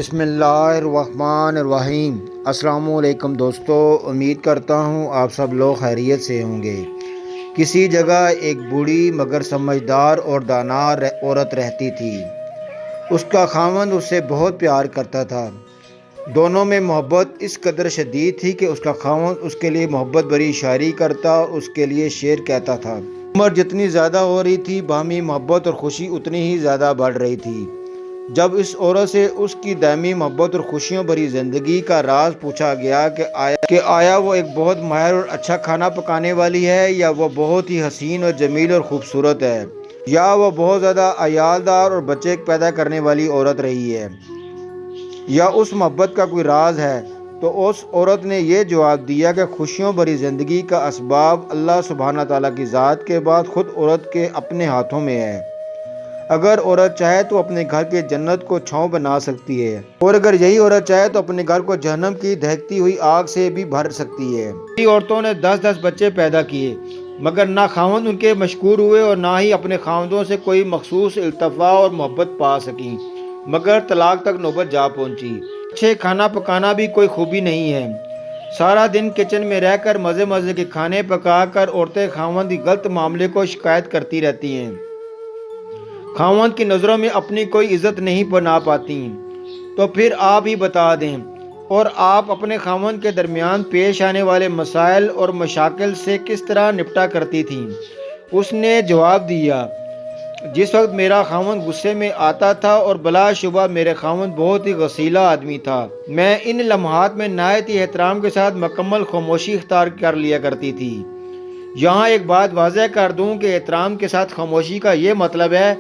بسم اللہ الرحمن الرحیم۔ السلام علیکم دوستو، امید کرتا ہوں آپ سب لوگ خیریت سے ہوں گے۔ کسی جگہ ایک بوڑھی مگر سمجھدار اور دانا عورت رہتی تھی۔ اس کا خاوند اس سے بہت پیار کرتا تھا۔ دونوں میں محبت اس قدر شدید تھی کہ اس کا خاوند اس کے لیے محبت بھری شاعری کرتا اور اس کے لیے شعر کہتا تھا۔ عمر جتنی زیادہ ہو رہی تھی، باہمی محبت اور خوشی اتنی ہی زیادہ بڑھ رہی تھی۔ جب اس عورت سے اس کی دائمی محبت اور خوشیوں بھری زندگی کا راز پوچھا گیا کہ آیا وہ ایک بہت ماہر اور اچھا کھانا پکانے والی ہے، یا وہ بہت ہی حسین اور جمیل اور خوبصورت ہے، یا وہ بہت زیادہ عیالدار اور بچے پیدا کرنے والی عورت رہی ہے، یا اس محبت کا کوئی راز ہے، تو اس عورت نے یہ جواب دیا کہ خوشیوں بھری زندگی کا اسباب اللہ سبحانہ تعالیٰ کی ذات کے بعد خود عورت کے اپنے ہاتھوں میں ہے۔ اگر عورت چاہے تو اپنے گھر کے جنت کو چھاؤں بنا سکتی ہے، اور اگر یہی عورت چاہے تو اپنے گھر کو جہنم کی دہکتی ہوئی آگ سے بھی بھر سکتی ہے۔ کئی عورتوں نے 10 بچے پیدا کیے، مگر نہ خاوند ان کے مشکور ہوئے اور نہ ہی اپنے خاوندوں سے کوئی مخصوص التفاع اور محبت پا سکیں، مگر طلاق تک نوبت جا پہنچی۔ اچھے کھانا پکانا بھی کوئی خوبی نہیں ہے۔ سارا دن کچن میں رہ کر مزے کے کھانے پکا کر عورتیں خاوند کی غلط معاملے کو شکایت کرتی رہتی ہیں، خاوند کی نظروں میں اپنی کوئی عزت نہیں بنا پاتی۔ تو پھر آپ ہی بتا دیں، اور آپ اپنے خاوند کے درمیان پیش آنے والے مسائل اور مشاکل سے کس طرح نپٹا کرتی تھیں؟ اس نے جواب دیا، جس وقت میرا خاوند غصے میں آتا تھا، اور بلا شبہ میرے خاوند بہت ہی غصیلا آدمی تھا، میں ان لمحات میں نہایت ہی احترام کے ساتھ مکمل خاموشی اختیار کر لیا کرتی تھی۔ یہاں ایک بات واضح کر دوں کہ احترام کے ساتھ خاموشی کا یہ مطلب ہے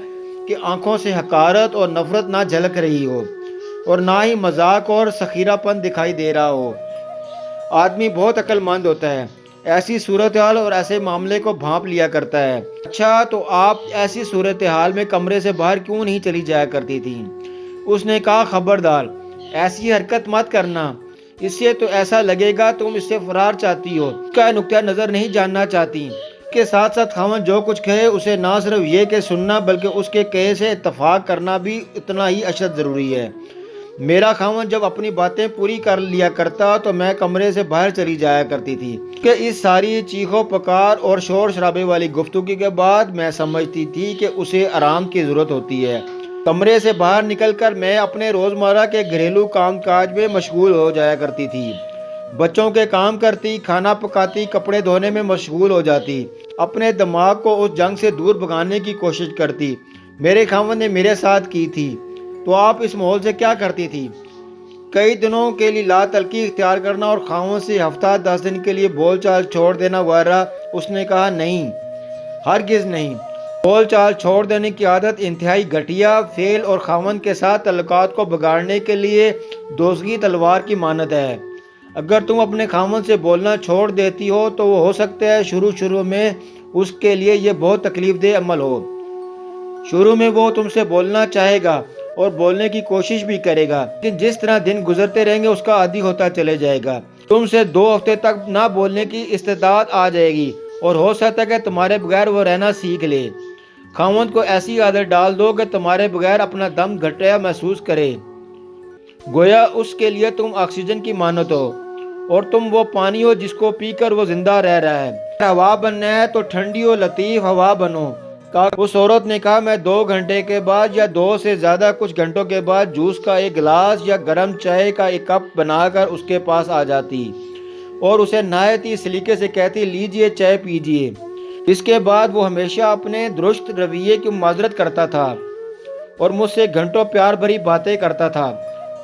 کہ آنکھوں سے حقارت اور نفرت نہ جھلک رہی ہو، اور نہ ہی مذاق اور سخیرہ پن دکھائی دے رہا ہو۔ آدمی بہت عقل مند ہوتا ہے، ایسی صورتحال اور ایسے معاملے کو بھانپ لیا کرتا ہے۔ اچھا، تو آپ ایسی صورتحال میں کمرے سے باہر کیوں نہیں چلی جایا کرتی تھی؟ اس نے کہا، خبردار، ایسی حرکت مت کرنا، اس سے تو ایسا لگے گا تم اس سے فرار چاہتی ہو، اس کا نقطہ نظر نہیں جاننا چاہتی۔ کے ساتھ خاوند جو کچھ کہے اسے نہ صرف یہ کہ سننا بلکہ اس کے کہے سے اتفاق کرنا بھی اتنا ہی اشد ضروری ہے۔ میرا خاوند جب اپنی باتیں پوری کر لیا کرتا تو میں کمرے سے باہر چلی جایا کرتی تھی کہ اس ساری چیخو پکار اور شور شرابے والی گفتگو کے بعد میں سمجھتی تھی کہ اسے آرام کی ضرورت ہوتی ہے۔ کمرے سے باہر نکل کر میں اپنے روزمرہ کے گھریلو کام کاج میں مشغول ہو جایا کرتی تھی، بچوں کے کام کرتی، کھانا پکاتی، کپڑے دھونے میں مشغول ہو جاتی، اپنے دماغ کو اس جنگ سے دور بھگانے کی کوشش کرتی میرے خاوند نے میرے ساتھ کی تھی۔ تو آپ اس ماحول سے کیا کرتی تھی؟ کئی دنوں کے لیے لا تلقی اختیار کرنا اور خاوند سے ہفتہ 10 دن کے لیے بول چال چھوڑ دینا وغیرہ؟ اس نے کہا، نہیں، ہرگز نہیں۔ بول چال چھوڑ دینے کی عادت انتہائی گھٹیا فعل اور خاوند کے ساتھ تعلقات کو بگاڑنے کے لیے دوزخی تلوار کی مانند ہے۔ اگر تم اپنے خاوند سے بولنا چھوڑ دیتی ہو تو وہ ہو سکتا ہے شروع میں اس کے لیے یہ بہت تکلیف دہ عمل ہو۔ شروع میں وہ تم سے بولنا چاہے گا اور بولنے کی کوشش بھی کرے گا، لیکن جس طرح دن گزرتے رہیں گے اس کا عادی ہوتا چلے جائے گا۔ تم سے 2 ہفتے تک نہ بولنے کی استطاعت آ جائے گی، اور ہو سکتا ہے کہ تمہارے بغیر وہ رہنا سیکھ لے۔ خاوند کو ایسی عادت ڈال دو کہ تمہارے بغیر اپنا دم گھٹیا محسوس کرے، گویا اس کے لیے تم آکسیجن کی مانند ہو، اور تم وہ پانی ہو جس کو پی کر وہ زندہ رہ رہا ہے۔ ہوا بننا ہے تو ٹھنڈی و لطیف ہوا بنو۔ اس عورت نے کہا، میں 2 گھنٹے کے بعد یا 2 سے زیادہ کچھ گھنٹوں کے بعد جوس کا ایک گلاس یا گرم چائے کا ایک کپ بنا کر اس کے پاس آ جاتی اور اسے نہایت ہی سلیقے سے کہتی، لیجئے چائے پیجئے۔ اس کے بعد وہ ہمیشہ اپنے درست رویے کی معذرت کرتا تھا اور مجھ سے گھنٹوں پیار بھری باتیں کرتا تھا۔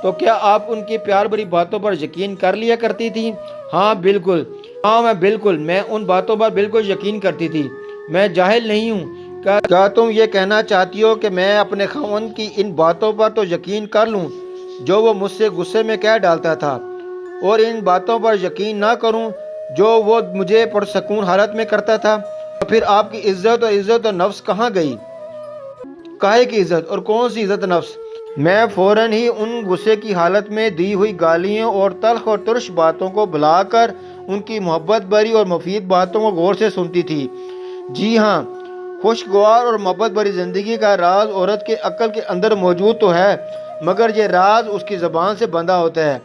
تو کیا آپ ان کی پیار بھری باتوں پر یقین کر لیا کرتی تھی؟ ہاں بالکل، میں ان باتوں پر بالکل یقین کرتی تھی۔ میں جاہل نہیں ہوں۔ کیا تم یہ کہنا چاہتی ہو کہ میں اپنے خاوند کی ان باتوں پر تو یقین کر لوں جو وہ مجھ سے غصے میں کہہ ڈالتا تھا، اور ان باتوں پر یقین نہ کروں جو وہ مجھے پرسکون حالت میں کرتا تھا؟ تو پھر آپ کی عزت اور نفس کہاں گئی؟ کاہے کی عزت اور کون سی عزت نفس؟ میں فوراً ہی ان غصے کی حالت میں دی ہوئی گالیوں اور تلخ اور ترش باتوں کو بھلا کر ان کی محبت بھری اور مفید باتوں کو غور سے سنتی تھی۔ جی ہاں، خوشگوار اور محبت بھری زندگی کا راز عورت کے عقل کے اندر موجود تو ہے، مگر یہ راز اس کی زبان سے بندہ ہوتا ہے